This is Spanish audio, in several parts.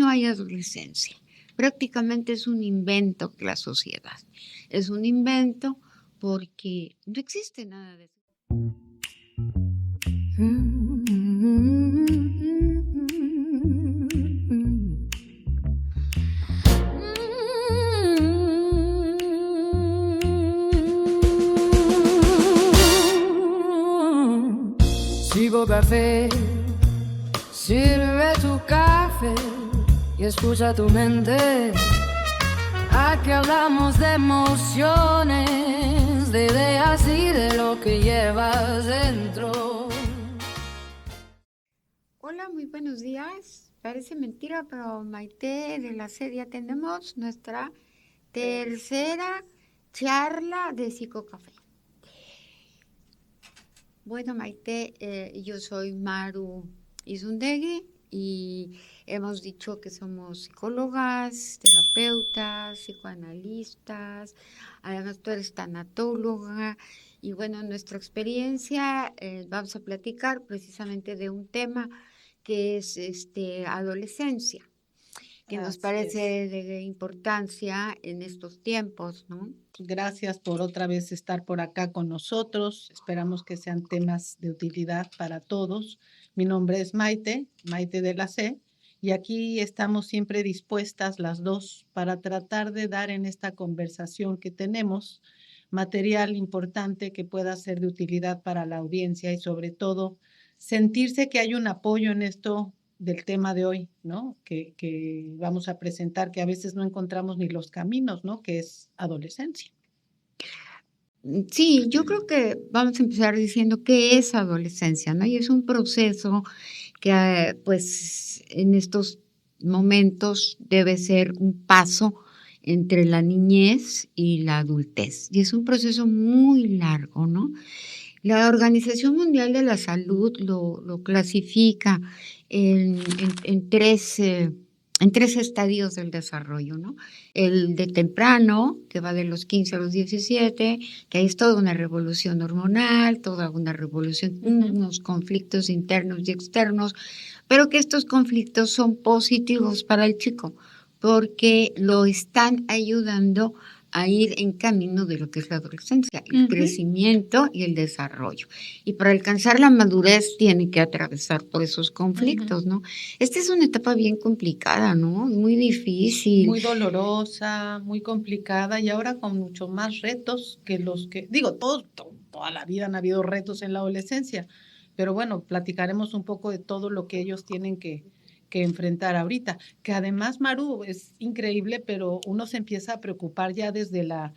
no hay adolescencia. Prácticamente es un invento de la sociedad. Es un invento porque no existe nada de eso. Sigo café, sirve tu café y escucha tu mente. Aquí hablamos de emociones, de ideas y de lo que llevas dentro. Hola, muy buenos días. Parece mentira, pero Maite de la SED ya tenemos nuestra tercera charla de Psicocafé. Bueno, Maite, yo soy Maru Izundegui y hemos dicho que somos psicólogas, terapeutas, psicoanalistas, además tú eres tanatóloga y bueno, en nuestra experiencia vamos a platicar precisamente de un tema que es adolescencia, que nos parece de importancia en estos tiempos, ¿no? Gracias por otra vez estar por acá con nosotros. Esperamos que sean temas de utilidad para todos. Mi nombre es Maite de la C, y aquí estamos siempre dispuestas las dos para tratar de dar en esta conversación que tenemos material importante que pueda ser de utilidad para la audiencia y sobre todo sentirse que hay un apoyo en esto del tema de hoy, ¿no? Que vamos a presentar, que a veces no encontramos ni los caminos, ¿no? Que es adolescencia. Sí, yo creo que vamos a empezar diciendo qué es adolescencia, ¿no? Y es un proceso que, pues, en estos momentos debe ser un paso entre la niñez y la adultez. Y es un proceso muy largo, ¿no? La Organización Mundial de la Salud lo clasifica en tres estadios del desarrollo, ¿no? El de temprano, que va de los 15 a los 17, que ahí es toda una revolución hormonal, toda una revolución, unos conflictos internos y externos, pero que estos conflictos son positivos para el chico, porque lo están ayudando a ir en camino de lo que es la adolescencia, el crecimiento y el desarrollo. Y para alcanzar la madurez tiene que atravesar por esos conflictos, ¿no? Esta es una etapa bien complicada, ¿no? Muy difícil. Muy dolorosa, muy complicada y ahora con mucho más retos que los que, digo, toda la vida han habido retos en la adolescencia, pero bueno, platicaremos un poco de todo lo que ellos tienen que enfrentar ahorita, que además, Maru, es increíble, pero uno se empieza a preocupar ya desde la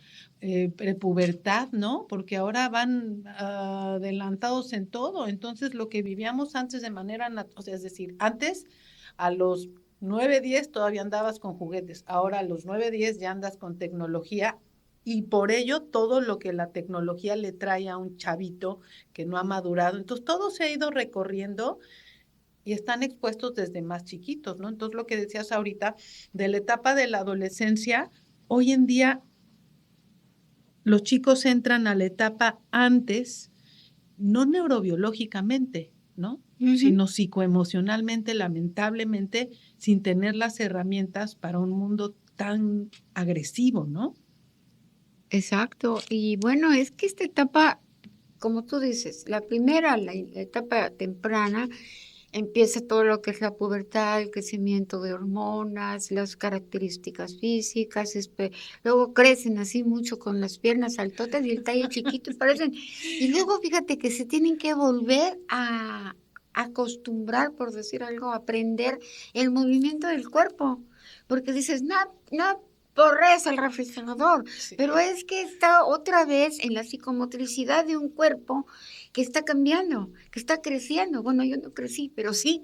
prepubertad, ¿no? Porque ahora van adelantados en todo, entonces lo que vivíamos antes de manera, o sea, es decir, antes a los 9, 10 todavía andabas con juguetes, ahora a los 9, 10 ya andas con tecnología y por ello todo lo que la tecnología le trae a un chavito que no ha madurado, entonces todo se ha ido recorriendo y están expuestos desde más chiquitos, ¿no? Entonces, lo que decías ahorita de la etapa de la adolescencia, hoy en día los chicos entran a la etapa antes, no neurobiológicamente, ¿no? Sino psicoemocionalmente, lamentablemente, sin tener las herramientas para un mundo tan agresivo, ¿no? Exacto. Y bueno, es que esta etapa, como tú dices, la primera, la etapa temprana, empieza todo lo que es la pubertad, el crecimiento de hormonas, las características físicas, luego crecen así mucho con las piernas altotas y el talle chiquito, parecen, y luego fíjate que se tienen que volver a acostumbrar, por decir algo, a aprender el movimiento del cuerpo, porque dices, no, corres al refrigerador, pero es que está otra vez en la psicomotricidad de un cuerpo que está cambiando, que está creciendo. Bueno, yo no crecí, pero sí.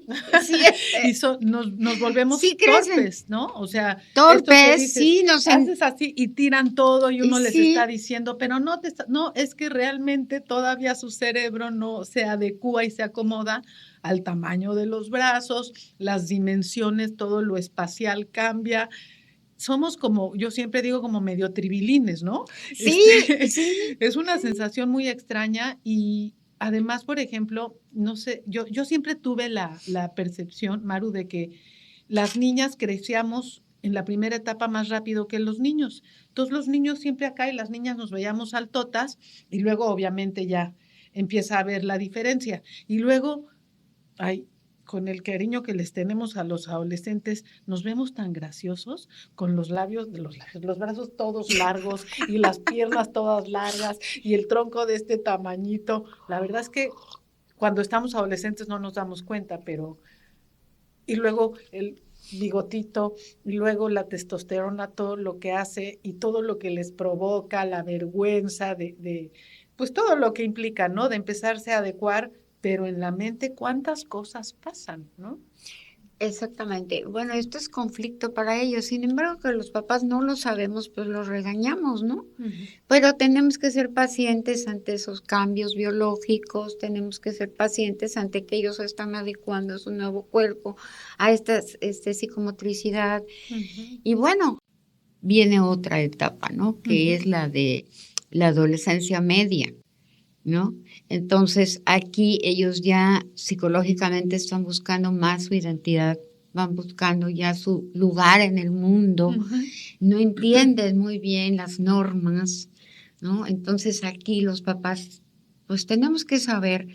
Y nos volvemos torpes, ¿no? O sea, torpes, dices, sí, haces así y tiran todo y uno les está diciendo, pero no, es que realmente todavía su cerebro no se adecúa y se acomoda al tamaño de los brazos, las dimensiones, todo lo espacial cambia. Somos como, yo siempre digo, como medio tribilines, ¿no? Sí, Es una sensación muy extraña y además, por ejemplo, no sé, yo siempre tuve la percepción, Maru, de que las niñas crecíamos en la primera etapa más rápido que los niños. Entonces los niños siempre acá y las niñas nos veíamos altotas y luego obviamente ya empieza a ver la diferencia. Y luego, con el cariño que les tenemos a los adolescentes, nos vemos tan graciosos con los brazos todos largos y las piernas todas largas y el tronco de este tamañito. La verdad es que cuando estamos adolescentes no nos damos cuenta, pero... Y luego el bigotito, y luego la testosterona, todo lo que hace y todo lo que les provoca, la vergüenza pues todo lo que implica, ¿no? De empezarse a adecuar, pero en la mente cuántas cosas pasan, ¿no? Exactamente. Bueno, esto es conflicto para ellos. Sin embargo, que los papás no lo sabemos, pues los regañamos, ¿no? Pero tenemos que ser pacientes ante esos cambios biológicos, tenemos que ser pacientes ante que ellos están adecuando su nuevo cuerpo a esta psicomotricidad. Y bueno, viene otra etapa, ¿no? Que es la de la adolescencia media, ¿no? Entonces aquí ellos ya psicológicamente están buscando más su identidad, van buscando ya su lugar en el mundo, no entienden muy bien las normas, ¿no? Entonces aquí los papás, pues tenemos que saber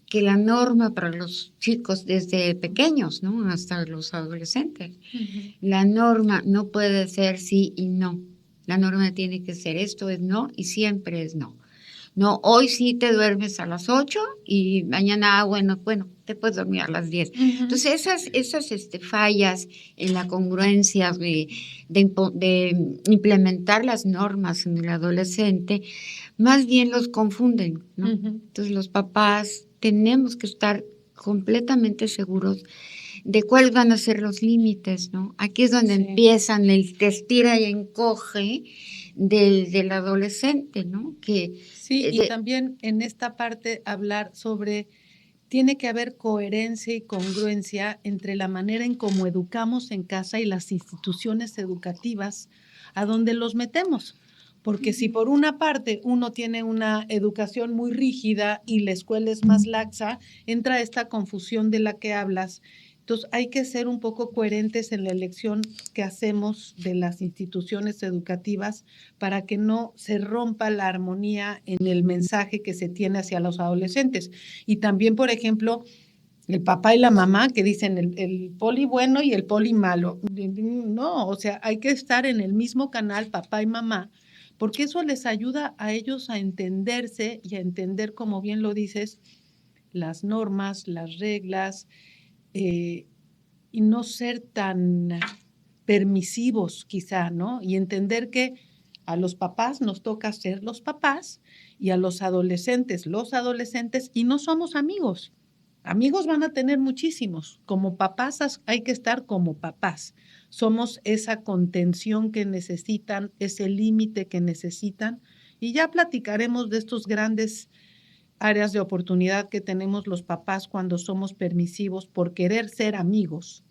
que la norma para los chicos desde pequeños, ¿no? Hasta los adolescentes, la norma no puede ser sí y no, la norma tiene que ser esto es no y siempre es no. No, hoy sí te duermes a las 8 y mañana, bueno, te puedes dormir a las 10. Entonces, esas fallas en la congruencia de implementar las normas en el adolescente, más bien los confunden, ¿no? Entonces, los papás tenemos que estar completamente seguros de cuáles van a ser los límites, ¿no? Aquí es donde empiezan el te estira y encoge del adolescente, ¿no? Sí, y también en esta parte hablar sobre, tiene que haber coherencia y congruencia entre la manera en cómo educamos en casa y las instituciones educativas a donde los metemos. Porque si por una parte uno tiene una educación muy rígida y la escuela es más laxa, entra esta confusión de la que hablas. Entonces hay que ser un poco coherentes en la elección que hacemos de las instituciones educativas para que no se rompa la armonía en el mensaje que se tiene hacia los adolescentes. Y también, por ejemplo, el papá y la mamá que dicen el poli bueno y el poli malo. No, o sea, hay que estar en el mismo canal, papá y mamá, porque eso les ayuda a ellos a entenderse y a entender, como bien lo dices, las normas, las reglas, y no ser tan permisivos quizá, ¿no? Y entender que a los papás nos toca ser los papás y a los adolescentes, y no somos amigos. Amigos van a tener muchísimos. Como papás hay que estar como papás. Somos esa contención que necesitan, ese límite que necesitan. Y ya platicaremos de estos grandes áreas de oportunidad que tenemos los papás cuando somos permisivos por querer ser amigos.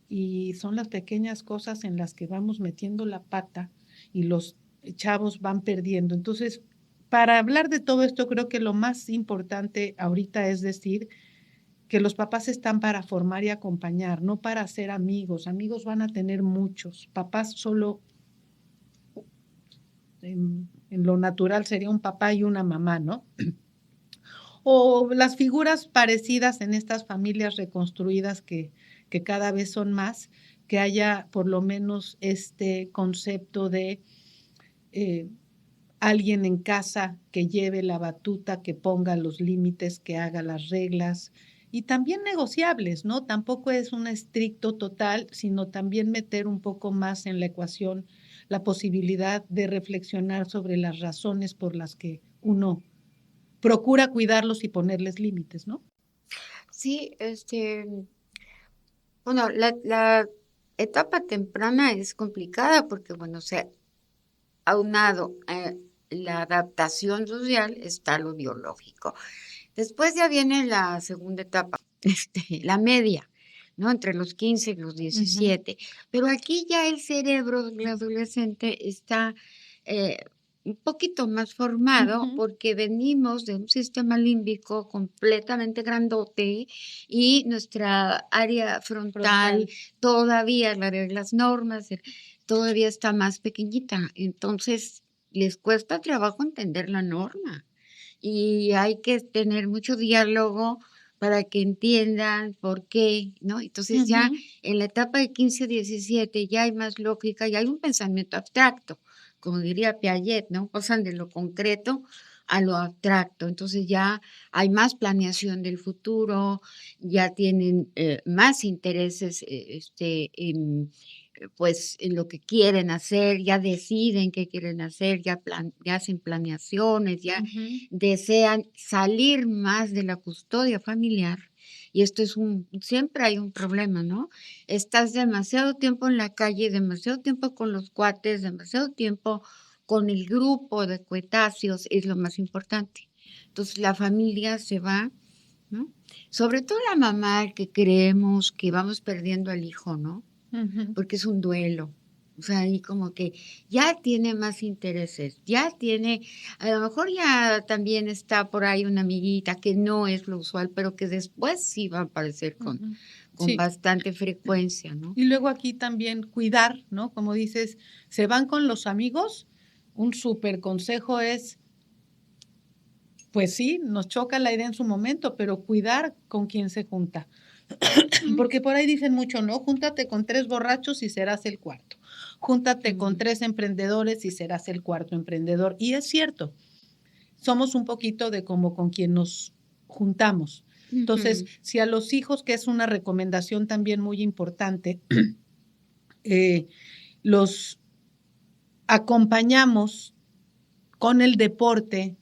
Y son las pequeñas cosas en las que vamos metiendo la pata y los chavos van perdiendo. Entonces, para hablar de todo esto, creo que lo más importante ahorita es decir que los papás están para formar y acompañar, no para ser amigos. Amigos van a tener muchos. Papás solo, en lo natural, sería un papá y una mamá, ¿no? O las figuras parecidas en estas familias reconstruidas que cada vez son más, que haya por lo menos este concepto de alguien en casa que lleve la batuta, que ponga los límites, que haga las reglas y también negociables, ¿no? Tampoco es un estricto total, sino también meter un poco más en la ecuación la posibilidad de reflexionar sobre las razones por las que uno procura cuidarlos y ponerles límites, ¿no? Sí, bueno, la etapa temprana es complicada porque, bueno, se ha aunado la adaptación social, está lo biológico. Después ya viene la segunda etapa, la media, ¿no? Entre los 15 y los 17. Pero aquí ya el cerebro del adolescente está un poquito más formado Ujú. porque venimos de un sistema límbico completamente grandote y nuestra área frontal Frontal. todavía, la de las normas, todavía está más pequeñita. Entonces, les cuesta trabajo entender la norma y hay que tener mucho diálogo para que entiendan por qué, ¿no? Entonces ya Ujú. en la etapa de 15 a 17 ya hay más lógica y hay un pensamiento abstracto, como diría Piaget, ¿no? Pasan de lo concreto a lo abstracto. Entonces ya hay más planeación del futuro, ya tienen más intereses pues en lo que quieren hacer, ya deciden qué quieren hacer, ya hacen planeaciones, ya Ujú. desean salir más de la custodia familiar. Y esto siempre hay un problema, ¿no? Estás demasiado tiempo en la calle, demasiado tiempo con los cuates, demasiado tiempo con el grupo de cuetáceos, es lo más importante. Entonces la familia se va, ¿no? Sobre todo la mamá que creemos que vamos perdiendo al hijo, ¿no? Ujú. Porque es un duelo. O sea, ahí como que ya tiene más intereses, ya tiene, a lo mejor ya también está por ahí una amiguita que no es lo usual, pero que después sí va a aparecer Ujú. con Sí. bastante frecuencia, ¿no? Y luego aquí también cuidar, ¿no? Como dices, se van con los amigos. Un súper consejo es, pues sí, nos choca la idea en su momento, pero cuidar con quién se junta. Mm, Porque por ahí dicen mucho, ¿no? Júntate con 3 borrachos y serás el cuarto. Júntate con mm, 3 emprendedores y serás el cuarto emprendedor. Y es cierto, somos un poquito de como con quien nos juntamos. Entonces, ujú, si a los hijos, que es una recomendación también muy importante, eh, los acompañamos con el deporte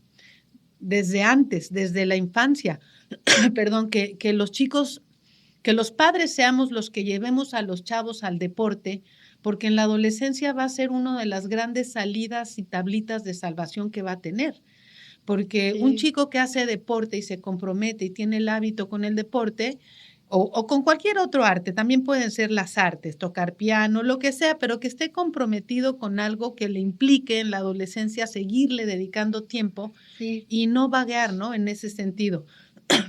desde antes, desde la infancia. Perdón, que los chicos, que los padres seamos los que llevemos a los chavos al deporte, porque en la adolescencia va a ser una de las grandes salidas y tablitas de salvación que va a tener. Porque un sí, chico que hace deporte y se compromete y tiene el hábito con el deporte, o con cualquier otro arte, también pueden ser las artes, tocar piano, lo que sea, pero que esté comprometido con algo que le implique en la adolescencia seguirle dedicando tiempo sí, y no vaguear, ¿no? En ese sentido.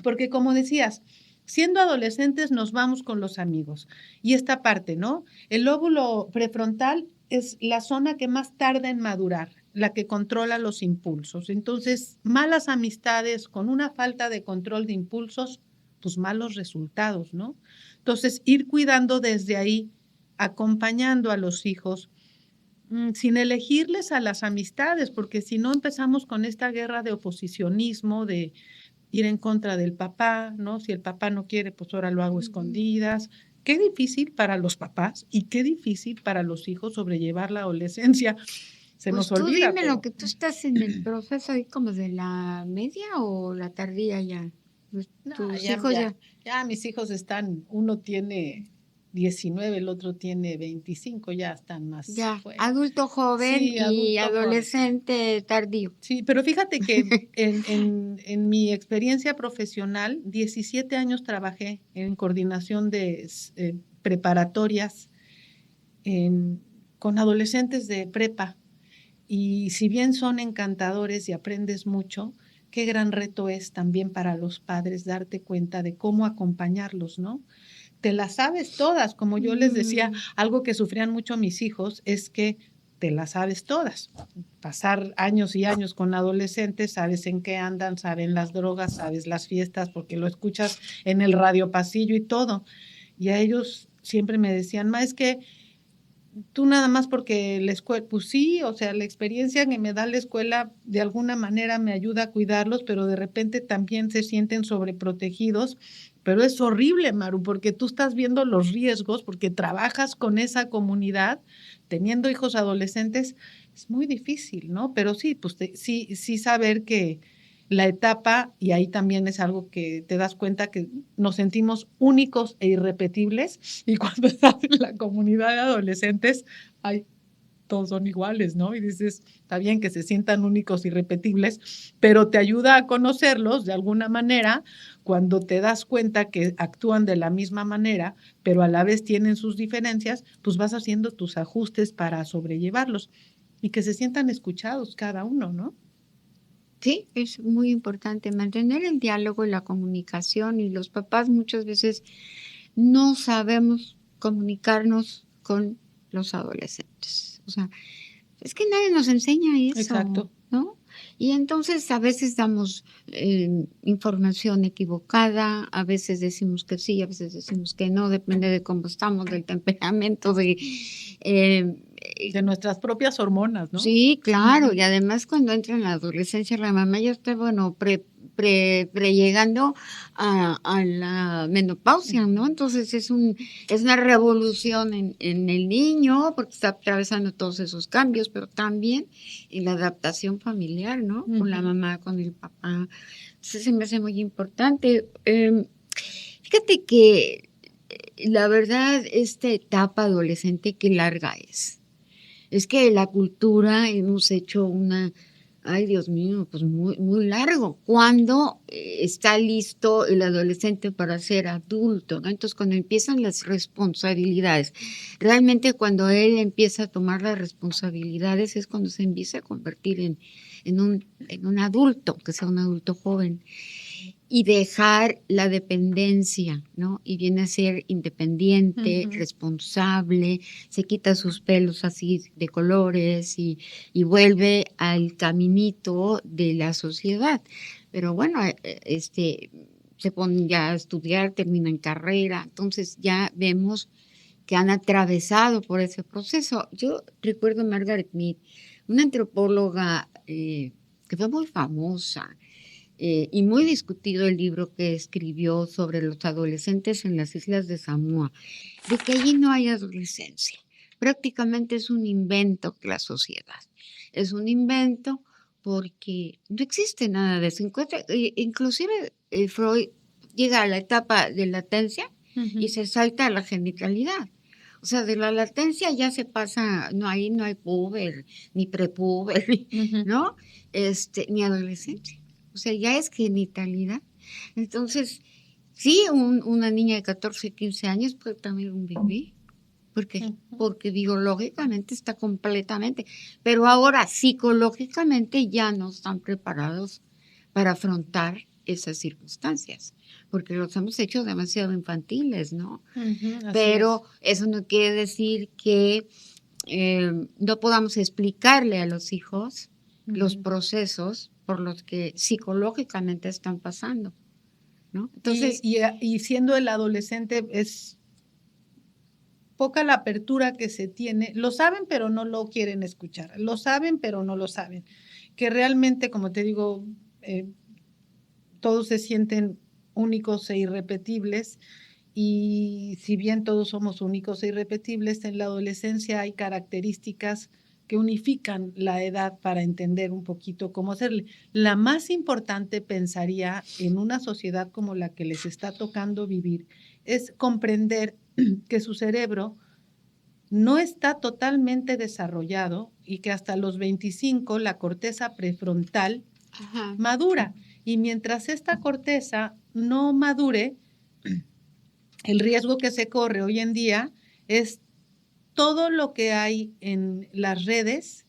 Porque como decías, siendo adolescentes nos vamos con los amigos. Y esta parte, ¿no? El lóbulo prefrontal es la zona que más tarda en madurar, la que controla los impulsos. Entonces, malas amistades con una falta de control de impulsos, pues malos resultados, ¿no? Entonces, ir cuidando desde ahí, acompañando a los hijos, sin elegirles a las amistades, porque si no empezamos con esta guerra de oposicionismo, de ir en contra del papá, ¿no? Si el papá no quiere, pues ahora lo hago ujú. escondidas. Qué difícil para los papás y qué difícil para los hijos sobrellevar la adolescencia. Se nos Pues tú olvida, dime lo pero que tú estás en el proceso ahí como de la media o la tardía ya. no, Tus ya, hijos ya, ya. ya mis hijos están, uno tiene 19, el otro tiene 25, ya están más Ya, fuera. adulto joven Sí, y adulto joven. adolescente tardío. Sí, pero fíjate que en mi experiencia profesional, 17 años trabajé en coordinación de preparatorias con adolescentes de prepa. Y si bien son encantadores y aprendes mucho, qué gran reto es también para los padres darte cuenta de cómo acompañarlos, ¿no? Te las sabes todas, como yo les decía, Mm, algo que sufrían mucho mis hijos es que te las sabes todas. Pasar años y años con adolescentes, sabes en qué andan, saben las drogas, sabes las fiestas, porque lo escuchas en el radio pasillo y todo. Y a ellos siempre me decían, ma, es que tú nada más porque la escuela, pues sí, o sea, la experiencia que me da la escuela de alguna manera me ayuda a cuidarlos, pero de repente también se sienten sobreprotegidos. Pero es horrible, Maru, porque tú estás viendo los riesgos, porque trabajas con esa comunidad, teniendo hijos adolescentes, es muy difícil, ¿no? Pero sí, pues sí saber que la etapa, y ahí también es algo que te das cuenta que nos sentimos únicos e irrepetibles, y cuando estás en la comunidad de adolescentes, ay, todos son iguales, ¿no? Y dices, está bien que se sientan únicos y irrepetibles, pero te ayuda a conocerlos de alguna manera cuando te das cuenta que actúan de la misma manera, pero a la vez tienen sus diferencias, pues vas haciendo tus ajustes para sobrellevarlos. y que se sientan escuchados cada uno, ¿no? Sí, es muy importante mantener el diálogo y la comunicación, y los papás muchas veces no sabemos comunicarnos con los adolescentes. O sea, es que nadie nos enseña eso, Exacto. ¿no? Y entonces a veces damos información equivocada, a veces decimos que sí, a veces decimos que no, depende de cómo estamos, del temperamento, De nuestras propias hormonas, ¿no? sí, claro, Ujú. y además cuando entra en la adolescencia la mamá ya está, bueno, llegando a la menopausia, ¿no? Entonces es una revolución en el niño porque está atravesando todos esos cambios, pero también en la adaptación familiar, ¿no? Con la Ujú. mamá, con el papá. Entonces se me hace muy importante. Fíjate que la verdad, esta etapa adolescente, qué larga es. Es que la cultura hemos hecho ay Dios mío, pues muy largo. Cuando está listo el adolescente para ser adulto, ¿no? Entonces, cuando empiezan las responsabilidades, realmente cuando él empieza a tomar las responsabilidades es cuando se empieza a convertir en un adulto, que sea un adulto joven. Y dejar la dependencia, ¿no? Y viene a ser independiente, Ujú. responsable, se quita sus pelos así de colores y vuelve al caminito de la sociedad. Pero bueno, se ponen ya a estudiar, terminan carrera, entonces ya vemos que han atravesado por ese proceso. Yo recuerdo a Margaret Mead, una antropóloga que fue muy famosa, y muy discutido el libro que escribió sobre los adolescentes en las islas de Samoa, de que allí no hay adolescencia. Prácticamente es un invento de la sociedad. Es un invento porque no existe nada de eso. Inclusive Freud llega a la etapa de latencia y Ujú. se salta a la genitalidad. O sea, de la latencia ya se pasa, no hay puber, ni prepuber, Ujú. ¿no? Ni adolescencia. O sea, ya es genitalidad. Entonces, sí, una niña de 14, 15 años puede tener un bebé, Ujú. porque biológicamente está completamente, pero ahora psicológicamente ya no están preparados para afrontar esas circunstancias, porque los hemos hecho demasiado infantiles, ¿no? Ujú. Así Pero es. eso no quiere decir que no podamos explicarle a los hijos los Ujú. procesos por los que psicológicamente están pasando, ¿no? Y, Entonces, y, y siendo el adolescente es poca la apertura que se tiene. Lo saben, pero no lo quieren escuchar. Lo saben, pero no lo saben. Que realmente, como te digo, eh, todos se sienten únicos e irrepetibles. Y si bien todos somos únicos e irrepetibles, en la adolescencia hay características que unifican la edad para entender un poquito cómo hacerle. La más importante, pensaría, en una sociedad como la que les está tocando vivir, es comprender que su cerebro no está totalmente desarrollado y que hasta los 25 la corteza prefrontal ajá, madura. Y mientras esta corteza no madure, el riesgo que se corre hoy en día es todo lo que hay en las redes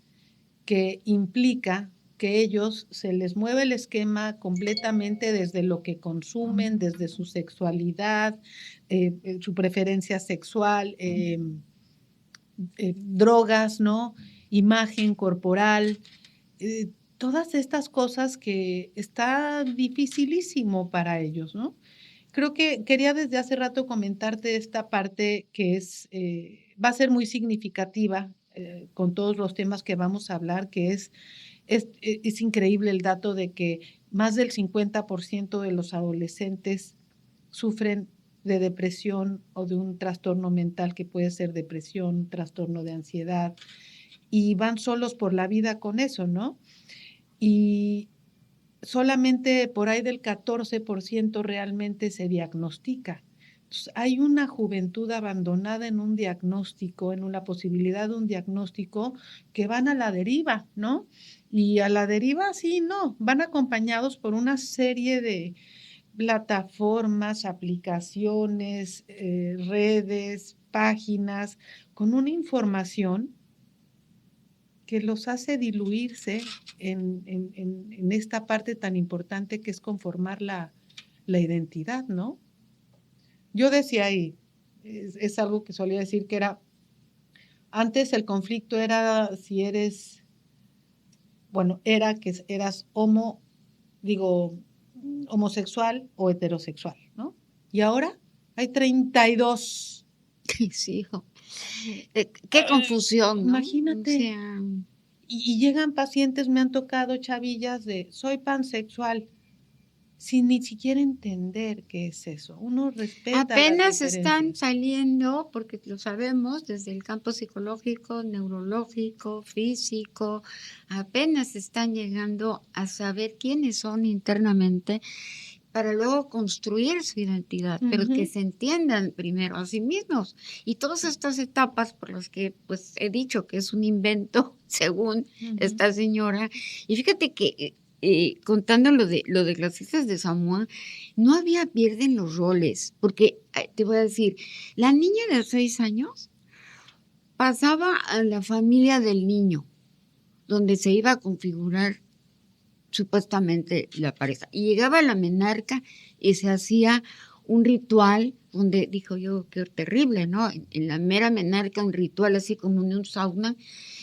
que implica que ellos se les mueve el esquema completamente desde lo que consumen, desde su sexualidad, su preferencia sexual, drogas, ¿no? Imagen corporal, todas estas cosas que está dificilísimo para ellos, ¿no? Creo que quería desde hace rato comentarte esta parte que va a ser muy significativa con todos los temas que vamos a hablar, que es increíble el dato de que más del 50% de los adolescentes sufren de depresión o de un trastorno mental que puede ser depresión, trastorno de ansiedad, y van solos por la vida con eso, ¿no? Y solamente por ahí del 14% realmente se diagnostica. Entonces, hay una juventud abandonada en un diagnóstico, en una posibilidad de un diagnóstico, que van a la deriva, ¿no? Y a la deriva, sí, no, van acompañados por una serie de plataformas, aplicaciones, redes, páginas, con una información que los hace diluirse en esta parte tan importante que es conformar la identidad, ¿no? Yo decía ahí, es algo que solía decir que era, antes el conflicto era si eres, bueno, era que eras homosexual o heterosexual, ¿no? Y ahora hay 32. Sí, hijo. Qué confusión, ¿no? Imagínate. O sea, Y llegan pacientes, me han tocado chavillas de soy pansexual, sin ni siquiera entender qué es eso. Uno respeta apenas las están diferencias. saliendo, porque lo sabemos, desde el campo psicológico, neurológico, físico, apenas están llegando a saber quiénes son internamente para luego construir su identidad, pero que se entiendan primero a sí mismos. Y todas estas etapas por las que pues he dicho que es un invento, según esta señora, y fíjate que contando lo de las hijas de Samoa, no había pierde en los roles, porque te voy a decir, la niña de 6 años pasaba a la familia del niño, donde se iba a configurar supuestamente la pareja. Y llegaba la menarca y se hacía un ritual donde, dijo yo, qué terrible, ¿no? En la mera menarca, un ritual así como en un sauna,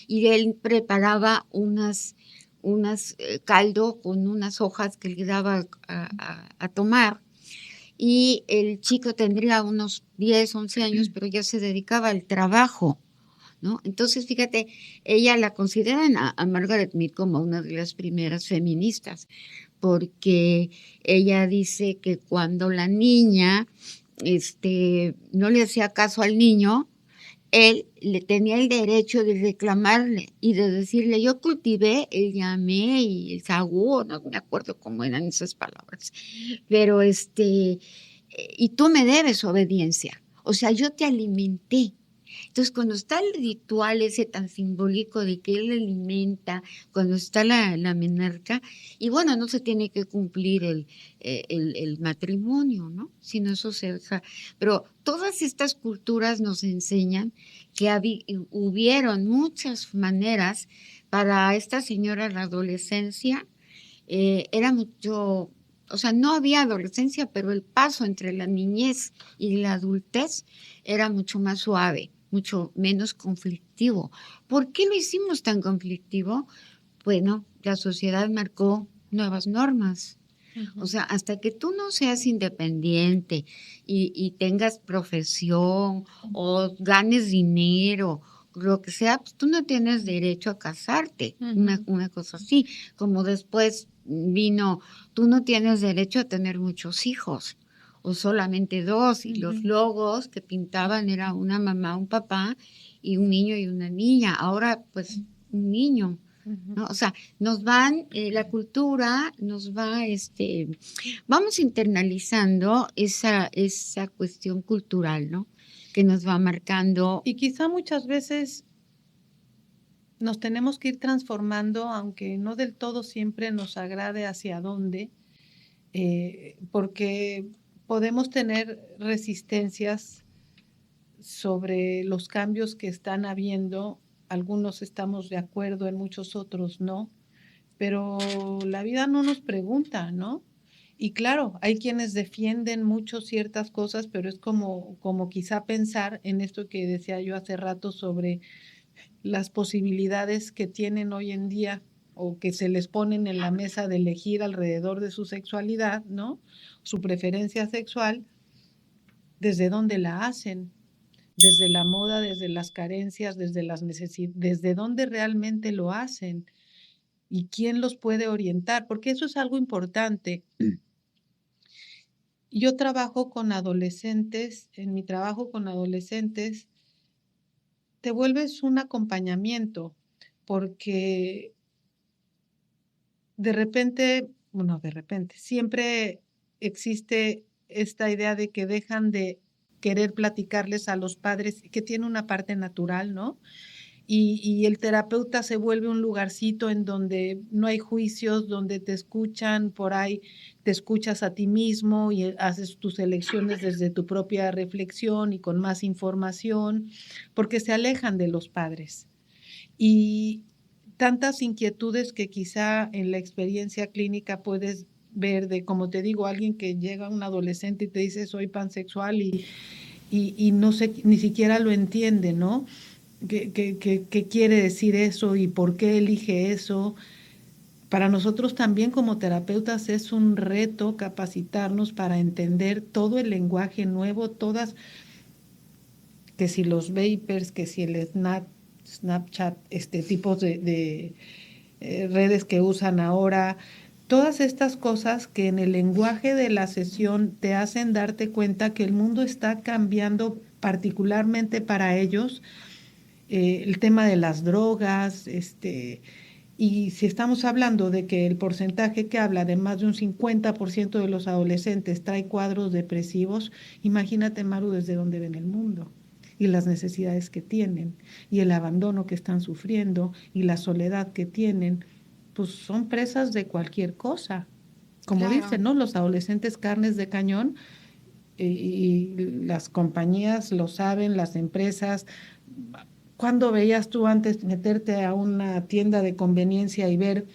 y él preparaba unas caldo con unas hojas que le daba a tomar. Y el chico tendría unos 10, 11 años, pero ya se dedicaba al trabajo, ¿no? Entonces, fíjate, ella la consideran a Margaret Mead como una de las primeras feministas, porque ella dice que cuando la niña no le hacía caso al niño, él le tenía el derecho de reclamarle y de decirle, yo cultivé el llamé y el sagú, no me acuerdo cómo eran esas palabras, pero y tú me debes obediencia, o sea, yo te alimenté. Entonces, cuando está el ritual ese tan simbólico de que él alimenta, cuando está la menarca, y bueno, no se tiene que cumplir el matrimonio, ¿no? Sino eso se deja. Pero todas estas culturas nos enseñan que hubieron muchas maneras para esta señora la adolescencia. Era mucho, o sea, no había adolescencia, pero el paso entre la niñez y la adultez era mucho más suave, mucho menos conflictivo. ¿Por qué lo hicimos tan conflictivo? Bueno, la sociedad marcó nuevas normas. O sea, hasta que tú no seas independiente y tengas profesión o ganes dinero, lo que sea, pues tú no tienes derecho a casarte, una cosa así. Como después vino, tú no tienes derecho a tener muchos hijos o solamente 2, y los logos que pintaban era una mamá, un papá y un niño y una niña. Ahora, pues, un niño. ¿No? O sea, nos van, la cultura nos va, vamos internalizando esa cuestión cultural, ¿no? Que nos va marcando. Y quizá muchas veces nos tenemos que ir transformando, aunque no del todo siempre nos agrade hacia dónde, porque podemos tener resistencias sobre los cambios que están habiendo. Algunos estamos de acuerdo, en muchos otros no, pero la vida no nos pregunta, ¿no? Y claro, hay quienes defienden mucho ciertas cosas, pero es como quizá pensar en esto que decía yo hace rato sobre las posibilidades que tienen hoy en día o que se les ponen en la mesa de elegir alrededor de su sexualidad, ¿no? Su preferencia sexual, desde dónde la hacen, desde la moda, desde las carencias, desde las necesidades, desde dónde realmente lo hacen y quién los puede orientar, porque eso es algo importante. Yo trabajo con adolescentes, en mi trabajo con adolescentes, te vuelves un acompañamiento, porque de repente, siempre existe esta idea de que dejan de querer platicarles a los padres, que tiene una parte natural, ¿no? Y el terapeuta se vuelve un lugarcito en donde no hay juicios, donde te escuchan, por ahí te escuchas a ti mismo y haces tus elecciones desde tu propia reflexión y con más información, porque se alejan de los padres. Y tantas inquietudes que quizá en la experiencia clínica puedes ver de, como te digo, alguien que llega a un adolescente y te dice soy pansexual y no sé, ni siquiera lo entiende, ¿no? ¿Qué quiere decir eso y por qué elige eso? Para nosotros también como terapeutas es un reto capacitarnos para entender todo el lenguaje nuevo, todas, que si los vapers, que si el Snapchat, tipos de redes que usan ahora, todas estas cosas que en el lenguaje de la sesión te hacen darte cuenta que el mundo está cambiando particularmente para ellos, el tema de las drogas, y si estamos hablando de que el porcentaje que habla de más de un 50% de los adolescentes trae cuadros depresivos, imagínate, Maru, desde dónde ven el mundo y las necesidades que tienen y el abandono que están sufriendo y la soledad que tienen, pues son presas de cualquier cosa. Como Claro. dicen, ¿no? Los adolescentes carnes de cañón, y las compañías lo saben, las empresas. ¿Cuándo veías tú antes meterte a una tienda de conveniencia y ver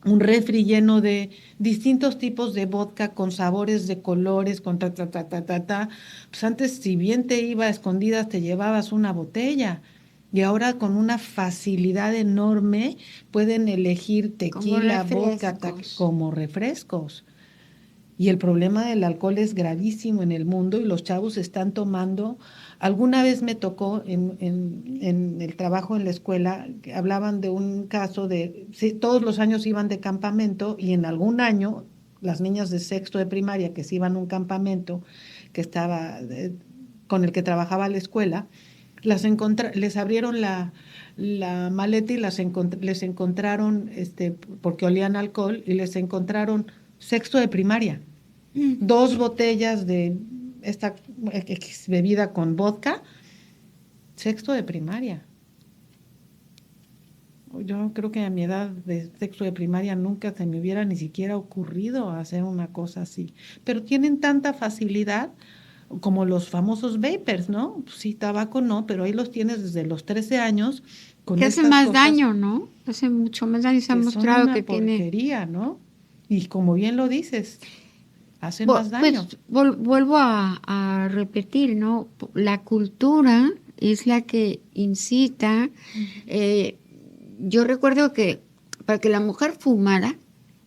un refri lleno de distintos tipos de vodka con sabores de colores, con Pues antes, si bien te iba a escondidas, te llevabas una botella. Y ahora con una facilidad enorme pueden elegir tequila, vodka, como refrescos. Y el problema del alcohol es gravísimo en el mundo y los chavos están tomando. Alguna vez me tocó en el trabajo en la escuela, que hablaban de un caso de, sí, todos los años iban de campamento y en algún año las niñas de sexto de primaria que se iban a un campamento que estaba con el que trabajaba la escuela, les abrieron la maleta y les encontraron, porque olían alcohol, y les encontraron sexto de primaria, 2 botellas de esta bebida con vodka, sexto de primaria. Yo creo que a mi edad de sexto de primaria nunca se me hubiera ni siquiera ocurrido hacer una cosa así. Pero tienen tanta facilidad como los famosos vapers, ¿no? Pues sí, tabaco no, pero ahí los tienes desde los 13 años. Que hace más daño, ¿no? Hace mucho más daño. Se ha mostrado que tiene... porquería, ¿no? Y como bien lo dices, hacen más daño. Pues, vuelvo a repetir, ¿no? La cultura es la que incita. Yo recuerdo que para que la mujer fumara,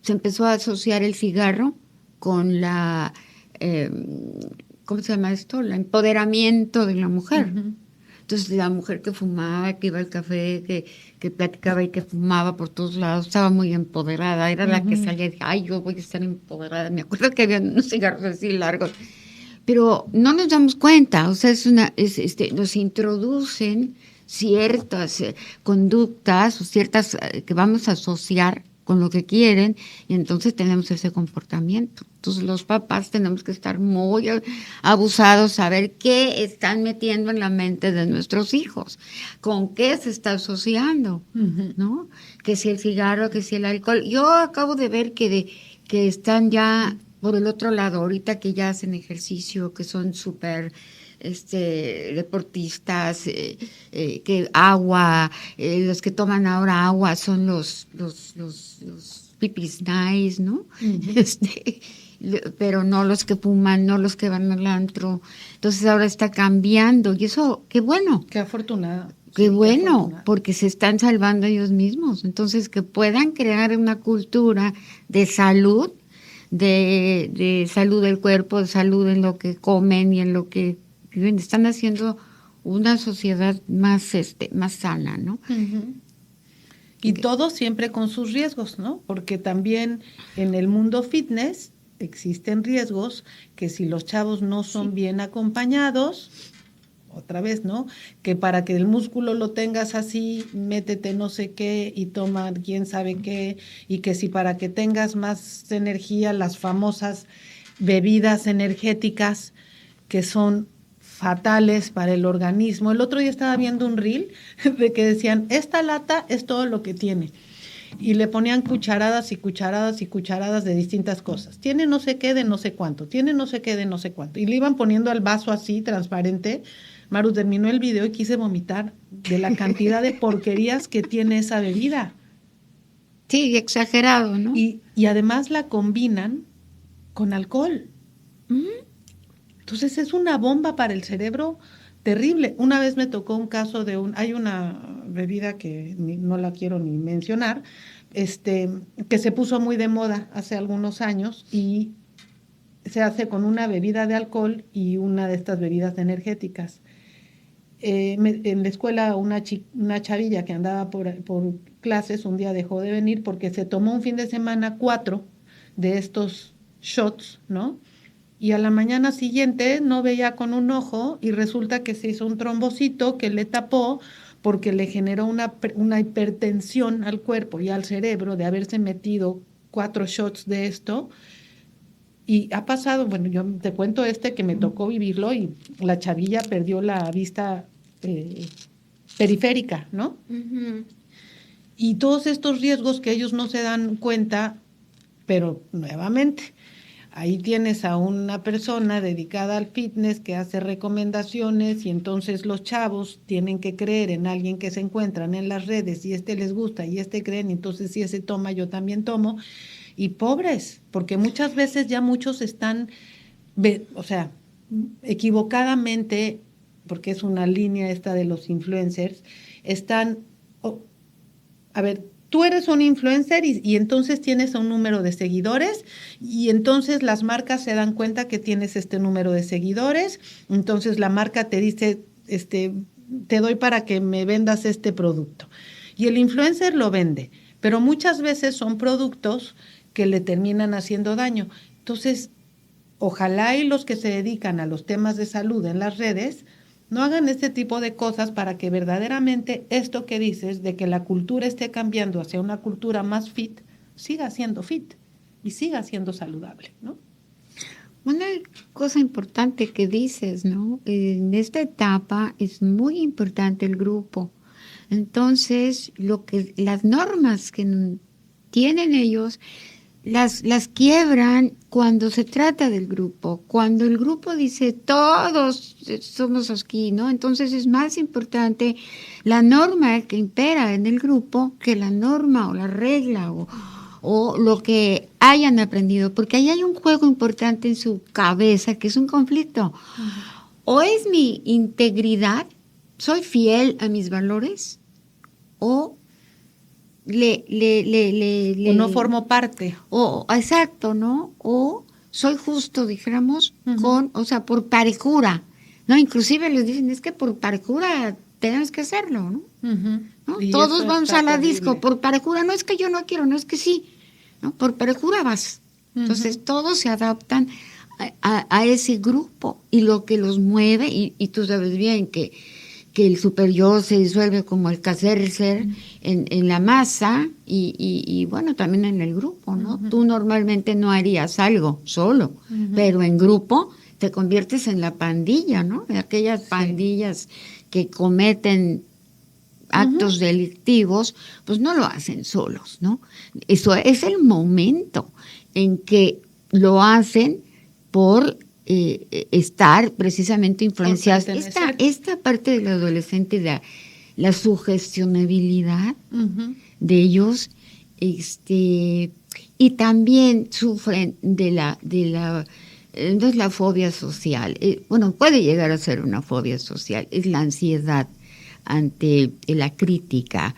se empezó a asociar el cigarro con la, ¿cómo se llama esto? El empoderamiento de la mujer. Uh-huh. Entonces la mujer que fumaba, que iba al café, que platicaba y que fumaba por todos lados, estaba muy empoderada, era la que salía y decía, ay, yo voy a estar empoderada. Me acuerdo que había unos cigarros así largos, pero no nos damos cuenta, o sea, nos introducen ciertas conductas o ciertas que vamos a asociar con lo que quieren, y entonces tenemos ese comportamiento. Entonces los papás tenemos que estar muy abusados, saber qué están metiendo en la mente de nuestros hijos, con qué se está asociando, ¿no? Que si el cigarro, que si el alcohol. Yo acabo de ver que están ya por el otro lado, ahorita que ya hacen ejercicio, que son súper deportistas, que agua, los que toman ahora agua son los pipis nice, ¿no? Uh-huh. Pero no los que fuman, no los que van al antro. Entonces ahora está cambiando y eso, qué bueno. Qué afortunada. Qué sí, bueno, porque se están salvando ellos mismos. Entonces que puedan crear una cultura de salud, de salud del cuerpo, de salud en lo que comen y en lo que viven. Están haciendo una sociedad más sana, ¿no? Uh-huh. Y todo siempre con sus riesgos, ¿no? Porque también en el mundo fitness existen riesgos que si los chavos no son bien acompañados, otra vez, ¿no? Que para que el músculo lo tengas así, métete no sé qué y toma quién sabe qué, y que si para que tengas más energía, las famosas bebidas energéticas que son fatales para el organismo. El otro día estaba viendo un reel de que decían, esta lata es todo lo que tiene. Y le ponían cucharadas y cucharadas y cucharadas de distintas cosas. Tiene no sé qué de no sé cuánto, tiene no sé qué de no sé cuánto. Y le iban poniendo al vaso así, transparente, Maru, terminó el video y quise vomitar de la cantidad de porquerías que tiene esa bebida. Sí, exagerado, ¿no? Y además la combinan con alcohol. Entonces es una bomba para el cerebro terrible. Una vez me tocó un caso hay una bebida que no la quiero ni mencionar, que se puso muy de moda hace algunos años y se hace con una bebida de alcohol y una de estas bebidas energéticas. En la escuela una chavilla que andaba por clases un día dejó de venir porque se tomó un fin de semana 4 de estos shots, ¿no? Y a la mañana siguiente no veía con un ojo y resulta que se hizo un trombocito que le tapó porque le generó una hipertensión al cuerpo y al cerebro de haberse metido 4 shots de esto. Y ha pasado, bueno, yo te cuento que me tocó vivirlo y la chavilla perdió la vista periférica, ¿no? Uh-huh. Y todos estos riesgos que ellos no se dan cuenta, pero nuevamente, ahí tienes a una persona dedicada al fitness que hace recomendaciones y entonces los chavos tienen que creer en alguien que se encuentran en las redes y les gusta y creen, y entonces si ese toma, yo también tomo. Y pobres, porque muchas veces ya muchos están, o sea, equivocadamente, porque es una línea esta de los influencers, están, a ver, tú eres un influencer y entonces tienes un número de seguidores y entonces las marcas se dan cuenta que tienes este número de seguidores, entonces la marca te dice, te doy para que me vendas este producto. Y el influencer lo vende, pero muchas veces son productos que le terminan haciendo daño. Entonces, ojalá y los que se dedican a los temas de salud en las redes no hagan este tipo de cosas para que verdaderamente esto que dices de que la cultura esté cambiando hacia una cultura más fit, siga siendo fit y siga siendo saludable, ¿no? Una cosa importante que dices, ¿no? En esta etapa es muy importante el grupo. Entonces, las normas que tienen ellos las quiebran cuando se trata del grupo. Cuando el grupo dice todos somos aquí, ¿no? Entonces es más importante la norma que impera en el grupo que la norma o la regla o lo que hayan aprendido, porque ahí hay un juego importante en su cabeza que es un conflicto. O es mi integridad, soy fiel a mis valores, o o no formo parte. Exacto, ¿no? O soy justo, dijéramos, o sea, por parejura, ¿no? Inclusive les dicen, es que por parejura tenemos que hacerlo, ¿no? ¿No? Todos vamos a la disco, por parejura, no es que yo no quiero, no es que sí, ¿no? Por parejura vas. Entonces todos se adaptan a ese grupo y lo que los mueve, y tú sabes bien que el super-yo se disuelve como el Kaiser en la masa y bueno, también en el grupo, ¿no? Tú normalmente no harías algo solo, pero en grupo te conviertes en la pandilla, ¿no? De aquellas pandillas que cometen actos delictivos, pues no lo hacen solos, ¿no? Eso es el momento en que lo hacen por estar precisamente influenciadas. Esta parte del adolescente, la sugestionabilidad de ellos, y también sufren no es la fobia social, bueno, puede llegar a ser una fobia social, es la ansiedad ante la crítica,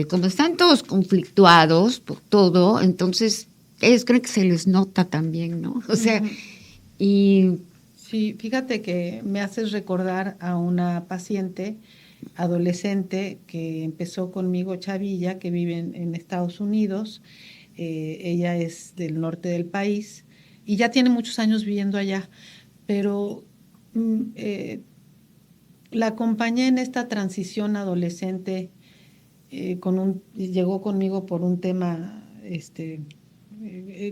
como están todos conflictuados por todo, entonces ellos creen que se les nota también, ¿no? O sea, Sí, fíjate que me haces recordar a una paciente adolescente que empezó conmigo, chavilla, que vive en Estados Unidos. Ella es del norte del país y ya tiene muchos años viviendo allá, pero la acompañé en esta transición adolescente. Llegó conmigo por un tema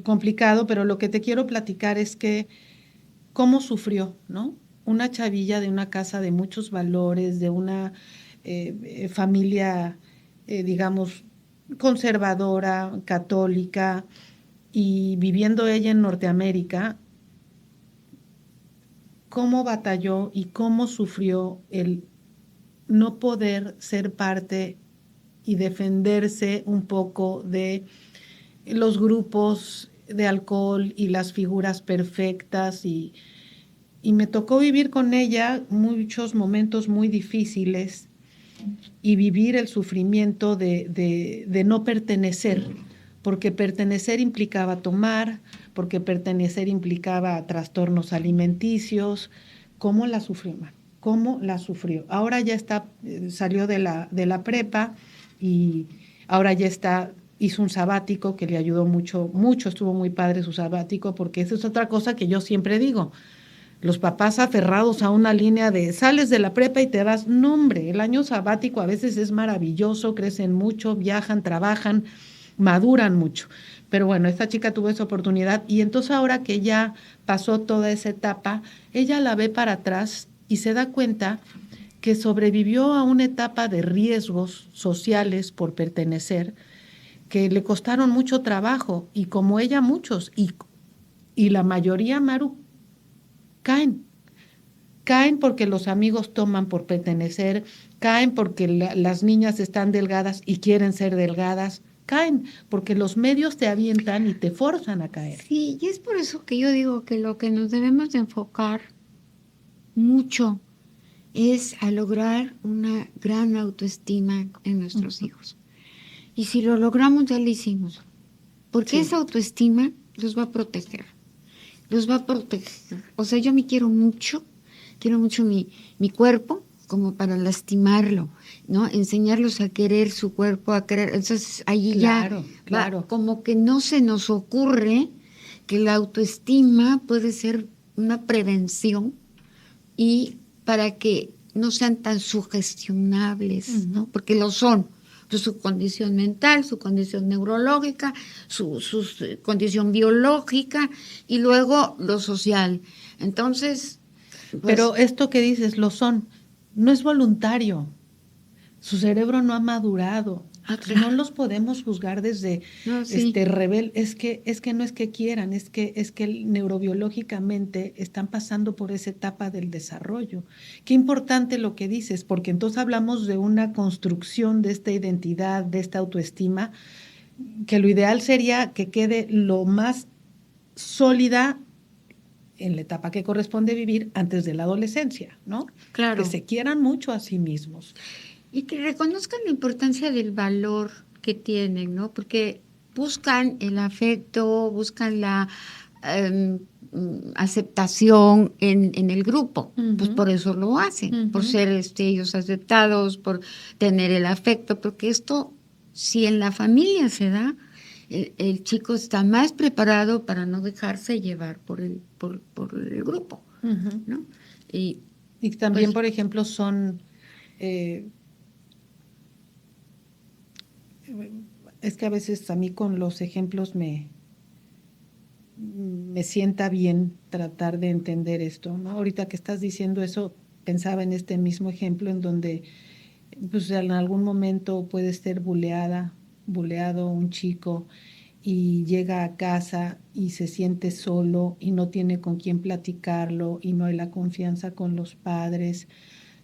complicado, pero lo que te quiero platicar es que cómo sufrió, ¿no? Una chavilla de una casa de muchos valores, de una familia, digamos, conservadora, católica, y viviendo ella en Norteamérica, cómo batalló y cómo sufrió el no poder ser parte y defenderse un poco de los grupos de alcohol y las figuras perfectas y me tocó vivir con ella muchos momentos muy difíciles y vivir el sufrimiento de no pertenecer, porque pertenecer implicaba tomar, porque pertenecer implicaba trastornos alimenticios. ¿Cómo la sufrió, man? ¿Cómo la sufrió? Ahora ya está, salió de la prepa y ahora ya está, hizo un sabático que le ayudó mucho, mucho, estuvo muy padre su sabático, porque esa es otra cosa que yo siempre digo. Los papás aferrados a una línea de sales de la prepa y te vas. No, hombre, el año sabático a veces es maravilloso, crecen mucho, viajan, trabajan, maduran mucho. Pero bueno, esta chica tuvo esa oportunidad y entonces ahora que ya pasó toda esa etapa, ella la ve para atrás y se da cuenta que sobrevivió a una etapa de riesgos sociales por pertenecer, que le costaron mucho trabajo y como ella muchos, y la mayoría, Maru, caen porque los amigos toman por pertenecer, caen porque las niñas están delgadas y quieren ser delgadas, caen porque los medios te avientan y te forzan a caer. Sí, y es por eso que yo digo que lo que nos debemos de enfocar mucho es a lograr una gran autoestima en nuestros hijos. Y si lo logramos, ya lo hicimos. Porque esa autoestima los va a proteger. Los va a proteger. O sea, yo me quiero mucho mi cuerpo como para lastimarlo, ¿no? Enseñarlos a querer su cuerpo, a querer. Entonces, ahí claro. Como que no se nos ocurre que la autoestima puede ser una prevención y para que no sean tan sugestionables, ¿no? Porque lo son. Su condición mental, su condición neurológica, su condición biológica y luego lo social. Entonces... Pues, pero esto que dices, lo son, no es voluntario. Su cerebro no ha madurado. Claro. No los podemos juzgar desde rebel. Es que no es que quieran, es que neurobiológicamente están pasando por esa etapa del desarrollo. Qué importante lo que dices, porque entonces hablamos de una construcción de esta identidad, de esta autoestima, que lo ideal sería que quede lo más sólida en la etapa que corresponde vivir antes de la adolescencia, ¿no? Claro. Que se quieran mucho a sí mismos. Y que reconozcan la importancia del valor que tienen, ¿no? Porque buscan el afecto, buscan la aceptación en el grupo. Pues por eso lo hacen, por ser ellos aceptados, por tener el afecto, porque esto, si en la familia se da, el chico está más preparado para no dejarse llevar por el grupo, ¿no? Y también, pues, por ejemplo, son... es que a veces a mí con los ejemplos me sienta bien tratar de entender esto, ¿no? Ahorita que estás diciendo eso, pensaba en este mismo ejemplo en donde pues en algún momento puede ser buleado un chico y llega a casa y se siente solo y no tiene con quién platicarlo y no hay la confianza con los padres,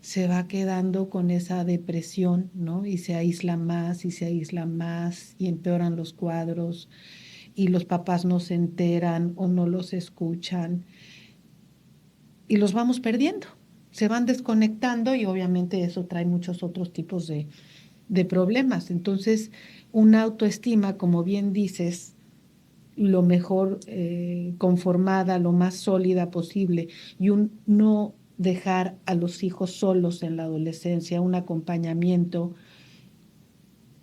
se va quedando con esa depresión, ¿no? Y se aísla más y empeoran los cuadros y los papás no se enteran o no los escuchan y los vamos perdiendo, se van desconectando y obviamente eso trae muchos otros tipos de problemas. Entonces, una autoestima, como bien dices, lo mejor conformada, lo más sólida posible y un no dejar a los hijos solos en la adolescencia, un acompañamiento.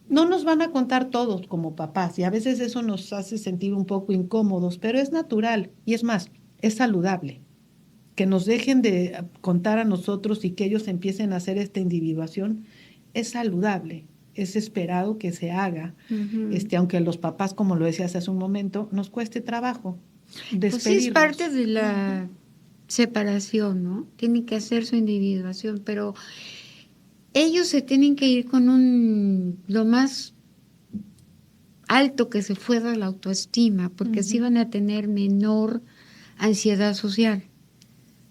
No nos van a contar todos como papás y a veces eso nos hace sentir un poco incómodos, pero es natural y es más, es saludable. Que nos dejen de contar a nosotros y que ellos empiecen a hacer esta individuación es saludable, es esperado que se haga, aunque a los papás, como lo decías hace un momento, nos cueste trabajo despedirlos. Pues sí, es parte de la separación, ¿no? Tienen que hacer su individuación, pero ellos se tienen que ir con lo más alto que se pueda la autoestima, porque así van a tener menor ansiedad social.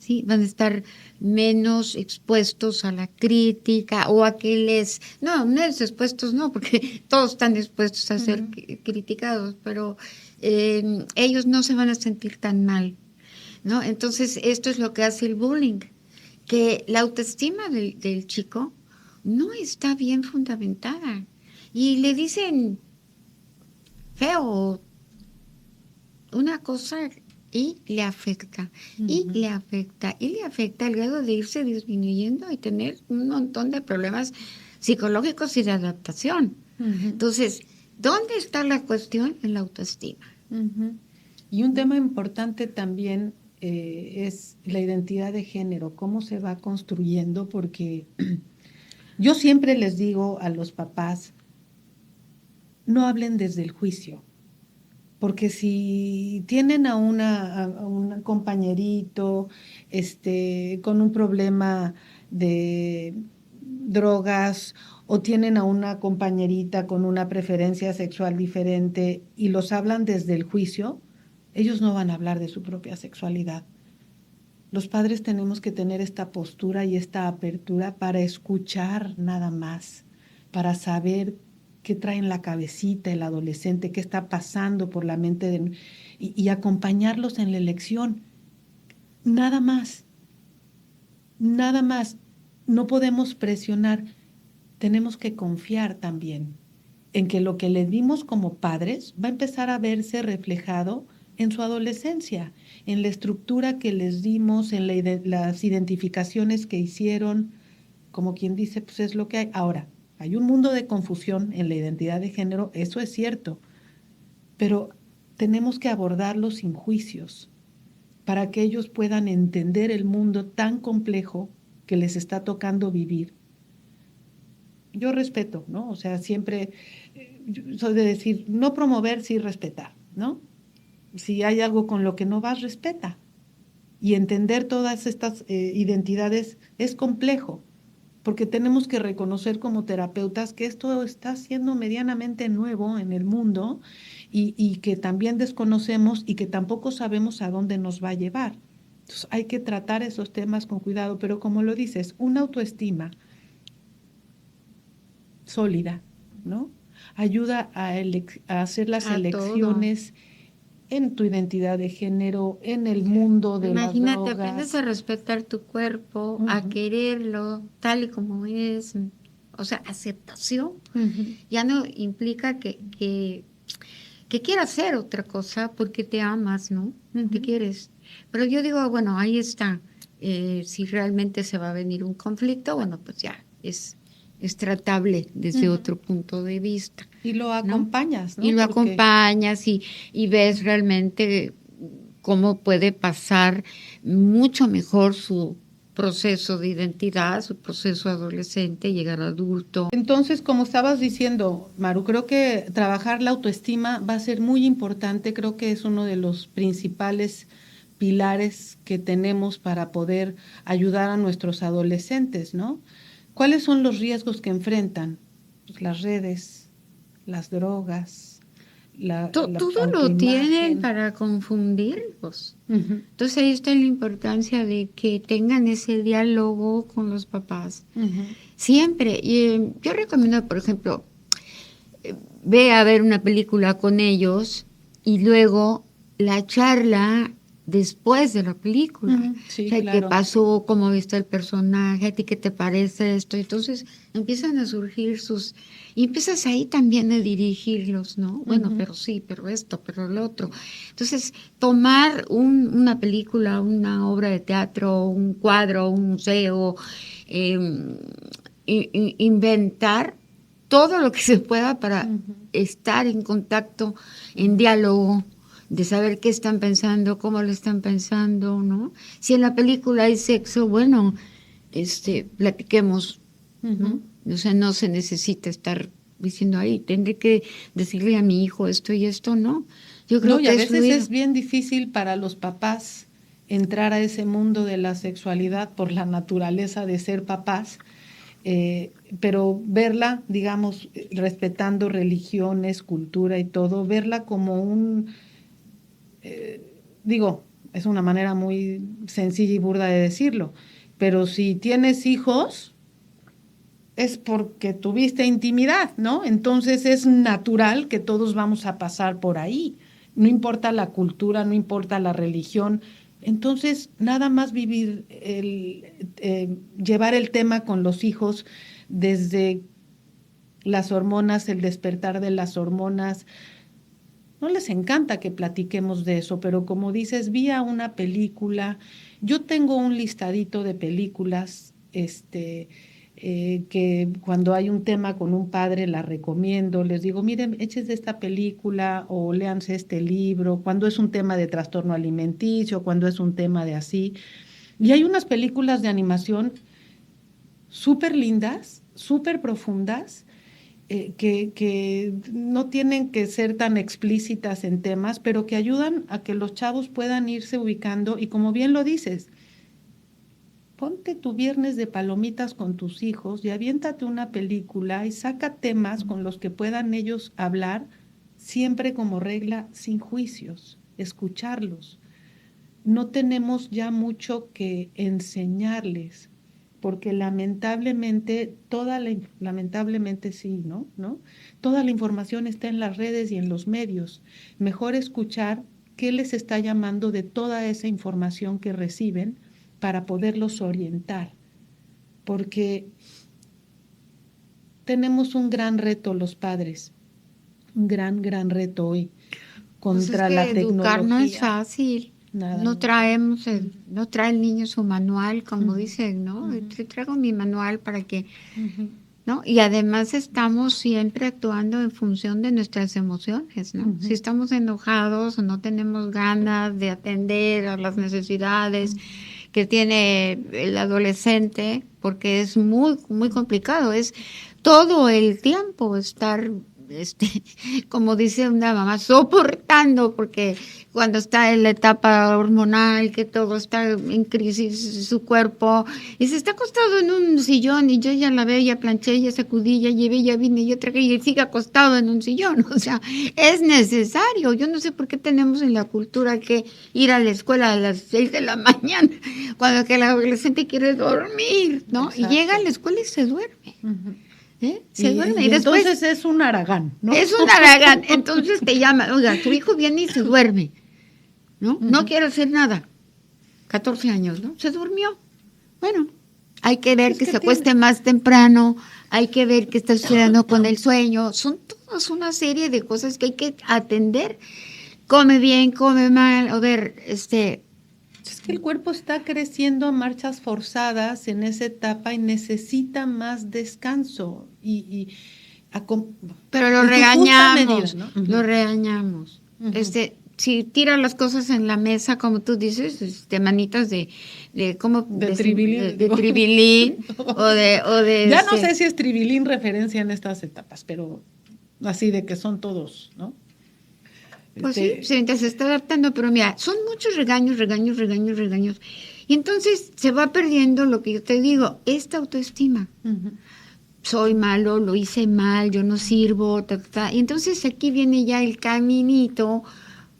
¿sí? Van a estar menos expuestos a la crítica o a que no expuestos, no, porque todos están expuestos a ser criticados, pero ellos no se van a sentir tan mal, ¿no? Entonces, esto es lo que hace el bullying, que la autoestima del chico no está bien fundamentada y le dicen feo una cosa y le afecta, y le afecta al grado de irse disminuyendo y tener un montón de problemas psicológicos y de adaptación. Entonces, ¿dónde está la cuestión? En la autoestima. Y un tema importante también es la identidad de género, cómo se va construyendo, porque yo siempre les digo a los papás, no hablen desde el juicio. Porque si tienen a un compañerito con un problema de drogas o tienen a una compañerita con una preferencia sexual diferente y los hablan desde el juicio, ellos no van a hablar de su propia sexualidad. Los padres tenemos que tener esta postura y esta apertura para escuchar nada más, para saber qué trae en la cabecita el adolescente, qué está pasando por la mente y acompañarlos en la elección. Nada más. Nada más. No podemos presionar. Tenemos que confiar también en que lo que le dimos como padres va a empezar a verse reflejado en su adolescencia, en la estructura que les dimos, en las identificaciones que hicieron, como quien dice, pues es lo que hay. Ahora, hay un mundo de confusión en la identidad de género, eso es cierto, pero tenemos que abordarlo sin juicios para que ellos puedan entender el mundo tan complejo que les está tocando vivir. Yo respeto, ¿no? O sea, siempre soy de decir, no promover, sí respetar, ¿no? Si hay algo con lo que no vas, respeta. Y entender todas estas identidades es complejo, porque tenemos que reconocer como terapeutas que esto está siendo medianamente nuevo en el mundo y que también desconocemos y que tampoco sabemos a dónde nos va a llevar. Entonces hay que tratar esos temas con cuidado, pero como lo dices, una autoestima sólida, ¿no? Ayuda a hacer las elecciones todo. En tu identidad de género, en el mundo de las drogas. Imagínate, aprendes a respetar tu cuerpo, a quererlo tal y como es. O sea, aceptación. Ya no implica que quieras hacer otra cosa porque te amas, ¿no? Te quieres. Pero yo digo, bueno, ahí está. Si realmente se va a venir un conflicto, bueno, pues ya es tratable desde otro punto de vista. Y lo acompañas, ¿no? Y lo acompañas y ves realmente cómo puede pasar mucho mejor su proceso de identidad, su proceso adolescente, llegar adulto. Entonces, como estabas diciendo, Maru, creo que trabajar la autoestima va a ser muy importante. Creo que es uno de los principales pilares que tenemos para poder ayudar a nuestros adolescentes, ¿no? ¿Cuáles son los riesgos que enfrentan? Pues las redes, las drogas, todo lo tienen para confundirlos. Entonces ahí está la importancia de que tengan ese diálogo con los papás. Siempre. Y yo recomiendo, por ejemplo, ve a ver una película con ellos y luego la charla después de la película. Sí, o sea, claro. ¿Qué pasó? ¿Cómo viste el personaje? ¿A ti qué te parece esto? Entonces empiezan a surgir y empiezas ahí también a dirigirlos, ¿no? Bueno, pero sí, pero esto, pero lo otro. Entonces, tomar una película, una obra de teatro, un cuadro, un museo, inventar todo lo que se pueda para estar en contacto, en diálogo, de saber qué están pensando, cómo lo están pensando, ¿no? Si en la película hay sexo, bueno, platiquemos, ¿no? O sea, no se necesita estar diciendo, ay, tendré que decirle a mi hijo esto y esto, ¿no? Yo creo que a veces es bien difícil para los papás entrar a ese mundo de la sexualidad por la naturaleza de ser papás, pero verla, digamos, respetando religiones, cultura y todo, verla como Es una manera muy sencilla y burda de decirlo. Pero si tienes hijos, es porque tuviste intimidad, ¿no? Entonces es natural que todos vamos a pasar por ahí. No importa la cultura, no importa la religión. Entonces, nada más vivir, llevar el tema con los hijos desde las hormonas, el despertar de las hormonas. No les encanta que platiquemos de eso, pero como dices, vía una película. Yo tengo un listadito de películas, que cuando hay un tema con un padre la recomiendo, les digo, miren, échense esta película o léanse este libro, cuando es un tema de trastorno alimenticio, cuando es un tema de así. Y hay unas películas de animación súper lindas, súper profundas, que no tienen que ser tan explícitas en temas, pero que ayudan a que los chavos puedan irse ubicando y como bien lo dices, ponte tu viernes de palomitas con tus hijos y aviéntate una película y saca temas con los que puedan ellos hablar, siempre como regla, sin juicios, escucharlos. No tenemos ya mucho que enseñarles, porque lamentablemente, lamentablemente sí, ¿no? Toda la información está en las redes y en los medios. Mejor escuchar qué les está llamando de toda esa información que reciben para poderlos orientar, porque tenemos un gran reto los padres, un gran reto hoy contra la tecnología. Educar no es fácil. Nada, no trae el niño su manual, como dicen, ¿no? Yo traigo mi manual para que, ¿no? Y además estamos siempre actuando en función de nuestras emociones, ¿no? Si estamos enojados o no tenemos ganas de atender a las necesidades que tiene el adolescente, porque es muy, muy complicado, es todo el tiempo estar, como dice una mamá, soportando, porque cuando está en la etapa hormonal, que todo está en crisis, su cuerpo, y se está acostado en un sillón, y yo ya la veo, ya planché, ya sacudí, ya llevé, ya vine, yo traje, y él sigue acostado en un sillón, o sea, es necesario. Yo no sé por qué tenemos en la cultura que ir a la escuela a las 6 de la mañana, cuando que el adolescente quiere dormir, ¿no? Exacto. Y llega a la escuela y se duerme. Se duerme. Y después, entonces es un haragán, ¿no? Es un haragán. Entonces te llama, oiga, tu hijo viene y se duerme, ¿no? No quiere hacer nada. 14 años, ¿no? Se durmió. Bueno, hay que ver que se acueste más temprano, hay que ver qué está sucediendo con el sueño. Son todas una serie de cosas que hay que atender. Come bien, come mal. A ver, Es que el cuerpo está creciendo a marchas forzadas en esa etapa y necesita más descanso. Pero lo regañamos, medida, ¿no? Lo regañamos. Si tira las cosas en la mesa, como tú dices, manitas de tribilín o de ya no sé si es tribilín referencia en estas etapas, pero así de que son todos, ¿no? Pues sí, se está adaptando, pero mira, son muchos regaños. Y entonces se va perdiendo lo que yo te digo, esta autoestima. Soy malo, lo hice mal, yo no sirvo, Y entonces aquí viene ya el caminito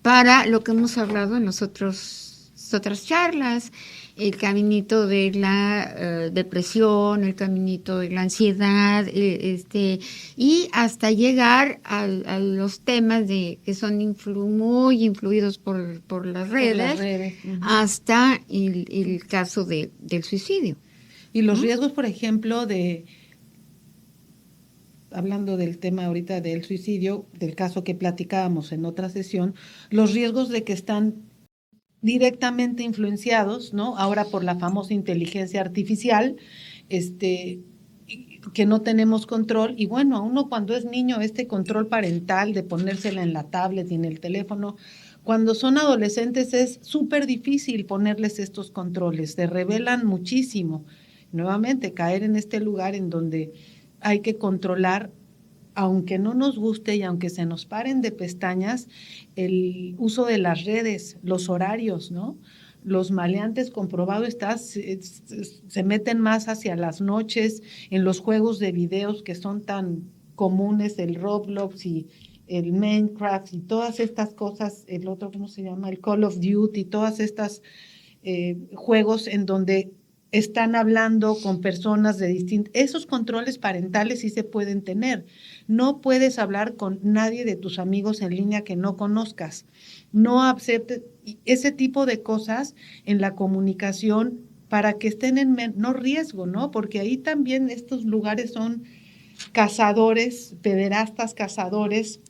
para lo que hemos hablado en otras charlas, el caminito de la depresión, el caminito de la ansiedad, y hasta llegar a los temas que son muy influidos por las redes. Hasta el caso del suicidio. Y los riesgos, por ejemplo, hablando del tema ahorita del suicidio, del caso que platicábamos en otra sesión, los riesgos de que están directamente influenciados, ¿no? Ahora por la famosa inteligencia artificial, que no tenemos control. Y bueno, a uno cuando es niño, este control parental de ponérsela en la tablet y en el teléfono, cuando son adolescentes es súper difícil ponerles estos controles, se rebelan muchísimo. Nuevamente, caer en este lugar en donde hay que controlar, aunque no nos guste y aunque se nos paren de pestañas, el uso de las redes, los horarios, ¿no? Los maleantes, comprobado está, se meten más hacia las noches en los juegos de videos que son tan comunes, el Roblox y el Minecraft y todas estas cosas, el otro, ¿cómo se llama? El Call of Duty, todas estas juegos en donde están hablando con personas de distintos. Esos controles parentales sí se pueden tener. No puedes hablar con nadie de tus amigos en línea que no conozcas. No aceptes ese tipo de cosas en la comunicación para que estén en menor riesgo, ¿no? Porque ahí también estos lugares son cazadores, pederastas cazadores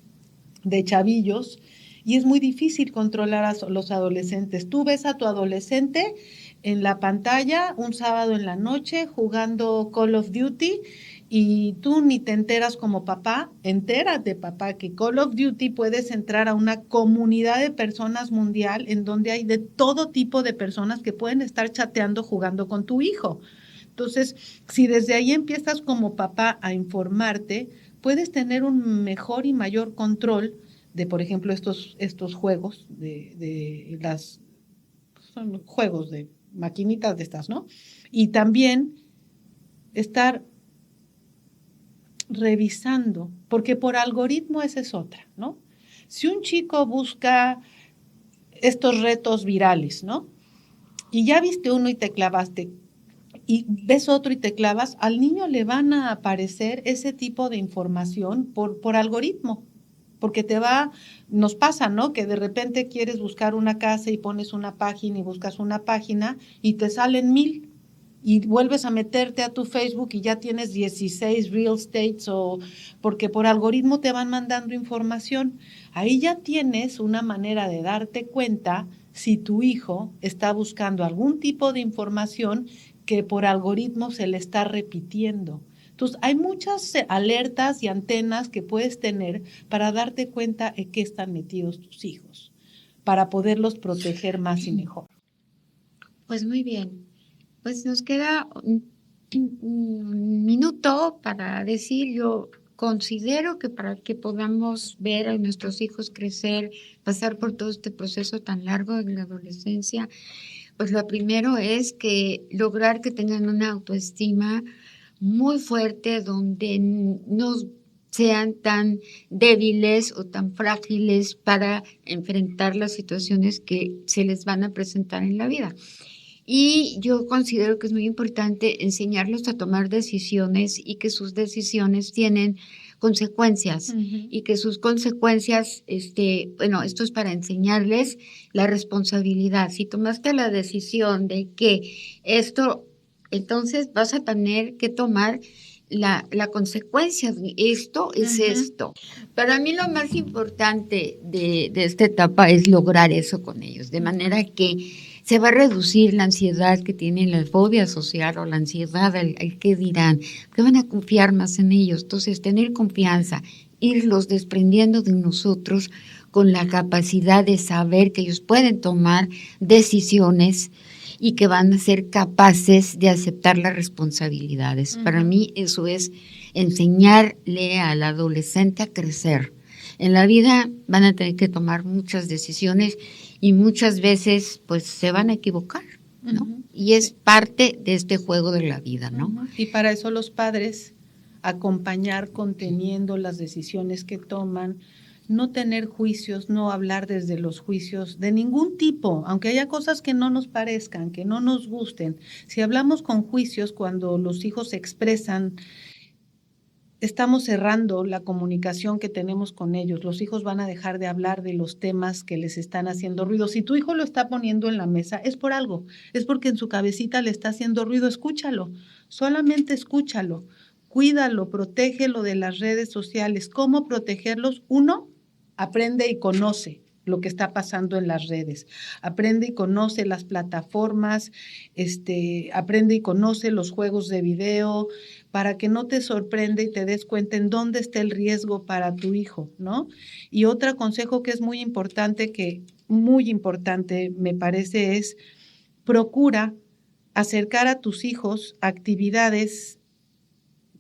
de chavillos, y es muy difícil controlar a los adolescentes. Tú ves a tu adolescente en la pantalla un sábado en la noche jugando Call of Duty y tú ni te enteras como papá. Entérate, papá, que Call of Duty puedes entrar a una comunidad de personas mundial en donde hay de todo tipo de personas que pueden estar chateando, jugando con tu hijo. Entonces, si desde ahí empiezas como papá a informarte, puedes tener un mejor y mayor control de, por ejemplo, estos juegos, son juegos de maquinitas de estas, ¿no? Y también estar revisando, porque por algoritmo esa es otra, ¿no? Si un chico busca estos retos virales, ¿no? Y ya viste uno y te clavaste, y ves otro y te clavas, al niño le van a aparecer ese tipo de información por algoritmo, porque nos pasa, ¿no? Que de repente quieres buscar una casa y pones una página y buscas una página y te salen 1000 y vuelves a meterte a tu Facebook y ya tienes 16 real estates porque por algoritmo te van mandando información. Ahí ya tienes una manera de darte cuenta si tu hijo está buscando algún tipo de información que por algoritmo se le está repitiendo. Entonces, hay muchas alertas y antenas que puedes tener para darte cuenta en qué están metidos tus hijos, para poderlos proteger más y mejor. Pues muy bien. Pues nos queda un minuto para decir, yo considero que para que podamos ver a nuestros hijos crecer, pasar por todo este proceso tan largo de la adolescencia, pues lo primero es que lograr que tengan una autoestima muy fuerte, donde no sean tan débiles o tan frágiles para enfrentar las situaciones que se les van a presentar en la vida. Y yo considero que es muy importante enseñarlos a tomar decisiones y que sus decisiones tienen consecuencias y que sus consecuencias, esto es para enseñarles la responsabilidad. Si tomaste la decisión de que esto, entonces vas a tener que tomar la consecuencia de esto es esto. Para mí lo más importante de esta etapa es lograr eso con ellos, de manera que se va a reducir la ansiedad que tienen, la fobia social o la ansiedad al qué dirán, que van a confiar más en ellos. Entonces, tener confianza, irlos desprendiendo de nosotros con la capacidad de saber que ellos pueden tomar decisiones y que van a ser capaces de aceptar las responsabilidades. Para mí eso es enseñarle al adolescente a crecer. En la vida van a tener que tomar muchas decisiones y muchas veces pues se van a equivocar, ¿no? Y es parte de este juego de la vida, ¿no? Y para eso los padres, acompañar conteniendo las decisiones que toman, no tener juicios, no hablar desde los juicios de ningún tipo, aunque haya cosas que no nos parezcan, que no nos gusten. Si hablamos con juicios cuando los hijos se expresan, estamos cerrando la comunicación que tenemos con ellos. Los hijos van a dejar de hablar de los temas que les están haciendo ruido. Si tu hijo lo está poniendo en la mesa, es por algo. Es porque en su cabecita le está haciendo ruido. Escúchalo. Solamente escúchalo. Cuídalo, protégelo de las redes sociales. ¿Cómo protegerlos? Uno, aprende y conoce lo que está pasando en las redes. Aprende y conoce las plataformas, aprende y conoce los juegos de video, para que no te sorprenda y te des cuenta en dónde está el riesgo para tu hijo, ¿no? Y otro consejo que es muy importante me parece, es procura acercar a tus hijos a actividades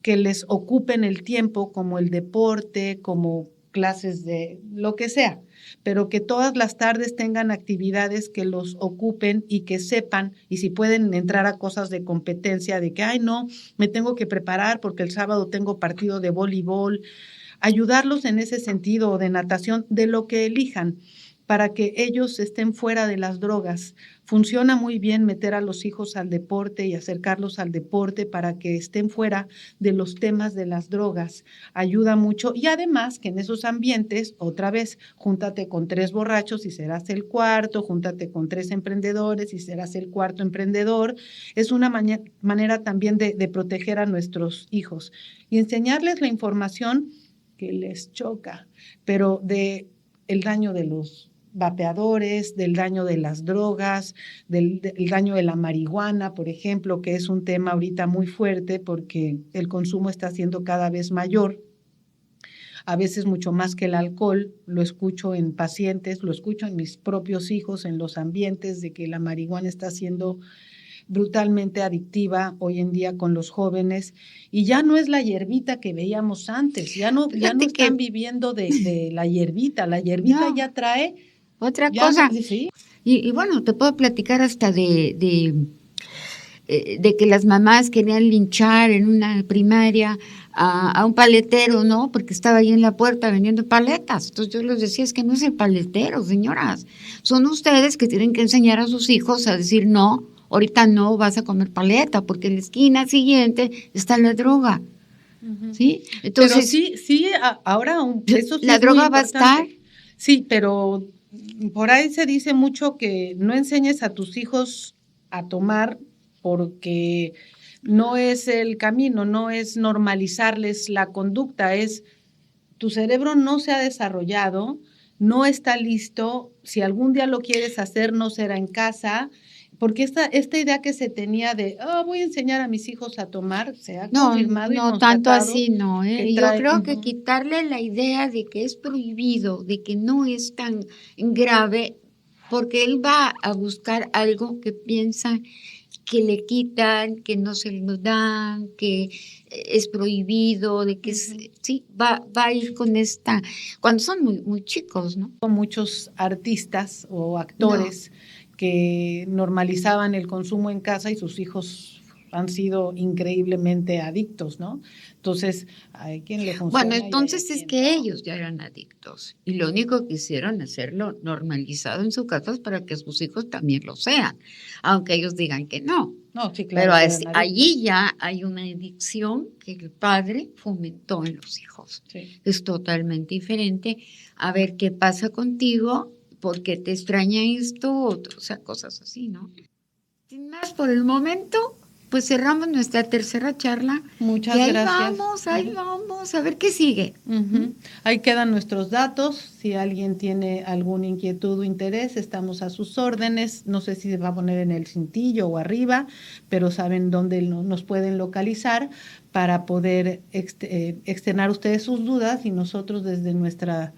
que les ocupen el tiempo, como el deporte, como clases de lo que sea, pero que todas las tardes tengan actividades que los ocupen y que sepan, y si pueden entrar a cosas de competencia, de que, ay, no, me tengo que preparar porque el sábado tengo partido de voleibol, ayudarlos en ese sentido, o de natación, de lo que elijan, para que ellos estén fuera de las drogas. Funciona muy bien meter a los hijos al deporte y acercarlos al deporte para que estén fuera de los temas de las drogas. Ayuda mucho, y además que en esos ambientes, otra vez, júntate con 3 borrachos y serás el cuarto, júntate con 3 emprendedores y serás el cuarto emprendedor. Es una manera también de proteger a nuestros hijos y enseñarles la información que les choca, pero de el daño de los vapeadores, del daño de las drogas, del daño de la marihuana, por ejemplo, que es un tema ahorita muy fuerte porque el consumo está siendo cada vez mayor, a veces mucho más que el alcohol. Lo escucho en pacientes, lo escucho en mis propios hijos, en los ambientes, de que la marihuana está siendo brutalmente adictiva hoy en día con los jóvenes, y ya no es la hierbita que veíamos antes, ya no están viviendo de la hierbita no, ya trae otra cosa. Sí. Y bueno, te puedo platicar hasta de que las mamás querían linchar en una primaria a un paletero, ¿no? Porque estaba ahí en la puerta vendiendo paletas. Entonces yo les decía, es que no es el paletero, señoras. Son ustedes que tienen que enseñar a sus hijos a decir, no, ahorita no vas a comer paleta, porque en la esquina siguiente está la droga. ¿Sí? Entonces, pero sí, ahora eso sí la droga va a estar. Sí, pero por ahí se dice mucho que no enseñes a tus hijos a tomar, porque no es el camino, no es normalizarles la conducta, es tu cerebro no se ha desarrollado, no está listo. Si algún día lo quieres hacer, no será en casa. Porque esta idea que se tenía de, voy a enseñar a mis hijos a tomar, se ha confirmado y no tanto así, no. Yo creo que uh-huh. quitarle la idea de que es prohibido, de que no es tan grave, porque él va a buscar algo que piensa que le quitan, que no se lo dan, que es prohibido, de que uh-huh. Sí, va a ir con esta, cuando son muy, muy chicos, ¿no? Muchos artistas o actores que normalizaban el consumo en casa y sus hijos han sido increíblemente adictos, ¿no? Entonces, ¿a quién le funciona? Bueno, entonces es que ellos ya eran adictos y lo único que hicieron es hacerlo normalizado en sus casas para que sus hijos también lo sean, aunque ellos digan que no. No, sí, claro. Pero allí ya hay una adicción que el padre fomentó en los hijos. Sí. Es totalmente diferente a ver qué pasa contigo, por qué te extraña esto, o sea, cosas así, ¿no? Sin más por el momento, pues cerramos nuestra tercera charla. Muchas gracias. Ahí vamos, a ver qué sigue. Uh-huh. Ahí quedan nuestros datos. Si alguien tiene alguna inquietud o interés, estamos a sus órdenes. No sé si se va a poner en el cintillo o arriba, pero saben dónde nos pueden localizar para poder externar ustedes sus dudas y nosotros desde nuestra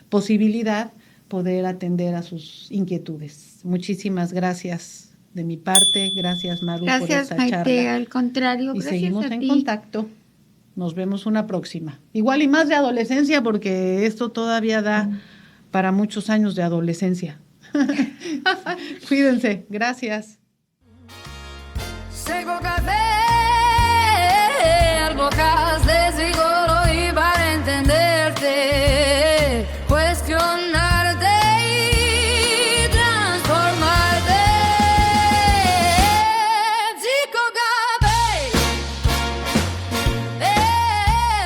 posibilidad poder atender a sus inquietudes. Muchísimas gracias de mi parte. Gracias, Maru, por esta Maite, charla. al contrario, y gracias seguimos a en ti. Contacto. Nos vemos una próxima. Igual y más de adolescencia, porque esto todavía da para muchos años de adolescencia. Cuídense. Gracias. Seco café, algo de siglo y para entenderte, cuestionarte y transformarte. Seco café,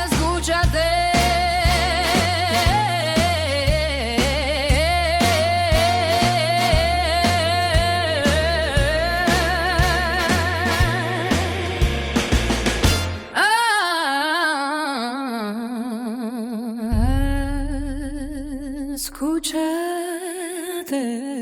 escúchate. Escúchate.